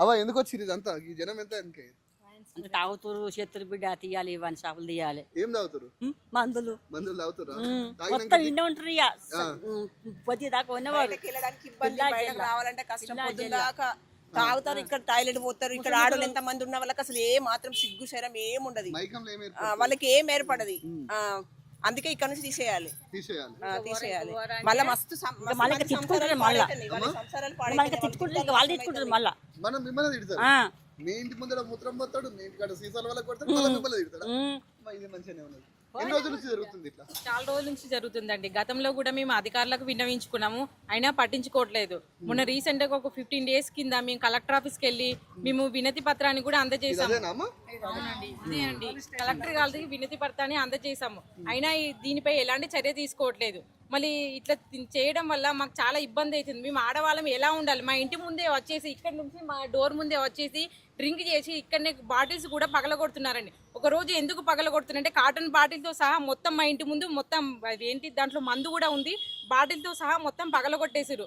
అవ్వ ఎందుకు వచ్చింది ఇదంతా ఈ జనం ఎంత వెనకే తాగుతురు చేతులు బిడ్డ తీయాలి ఇవన్నీ షాపులు తీయాలి ఏం తాగుతారు మందులు మందులు తాగుతారా మొత్తం ఇండ ఉంటారు ఇక పొద్దు దాకా ఉన్నవారు వెళ్ళడానికి ఇబ్బంది, బయటకు రావాలంటే కష్టం. పొద్దుదాకా తాగుతారు, ఇక్కడ టాయిలెట్ పోతారు. ఇక్కడ ఆడోళ్ళు ఎంత మంది ఉన్న వాళ్ళకి అసలు ఏ మాత్రం సిగ్గు శరం ఏముండదు, మైకంలో ఏమి వాళ్ళకి ఏం ఏర్పడది. అందుకే ఇక్కడ నుంచి తీసేయాలి. మళ్ళీ మస్తు మళ్ళీ తిట్టుకుంటారు, మళ్ళీ తిట్టుకుంటారు, వాళ్ళు తిట్టుకుంటారు మళ్ళీ. మనం మిమ్మల్ని తిడతారు. మీ ఇంటి ముందర మూత్రం పోతాడు, మీ ఇంటి కాడ సీసాల వల్ల కొడతాడు, మళ్ళీ మిమ్మల్ని తిడతాడు. ఇది మంచిగానే ఉన్నది. ఎన్ని రోజుల నుంచి జరుగుతుంది ఇట్లా? చాలా రోజుల నుంచి జరుగుతుందండి. గతంలో కూడా మేము అధికారులకు విన్నవించుకున్నాము, అయినా పట్టించుకోవట్లేదు. మొన్న రీసెంట్ గా ఒక 15 days కింద మేము కలెక్టర్ ఆఫీస్కి వెళ్ళి మేము వినతి పత్రాన్ని కూడా అందజేసాము. అదే అండి, కలెక్టర్ గారికి వినతి పత్రాన్ని అందజేసాము. అయినా దీనిపై ఎలాంటి చర్య తీసుకోవట్లేదు. మళ్ళీ ఇట్లా చేయడం వల్ల మాకు చాలా ఇబ్బంది అవుతుంది. మేము ఆడవాళ్ళం ఎలా ఉండాలి? మా ఇంటి ముందే వచ్చేసి, ఇక్కడ నుంచి మా డోర్ ముందే వచ్చేసి డ్రింక్ చేసి ఇక్కడనే బాటిల్స్ కూడా పగలగొడుతున్నారండి. ఒక రోజు ఎందుకు పగలగొడుతున్నారంటే కాటన్ బాటిల్తో సహా మొత్తం మా ఇంటి ముందు మొత్తం ఏంటి దాంట్లో మందు కూడా ఉంది, బాటిల్తో సహా మొత్తం పగలగొట్టేసారు.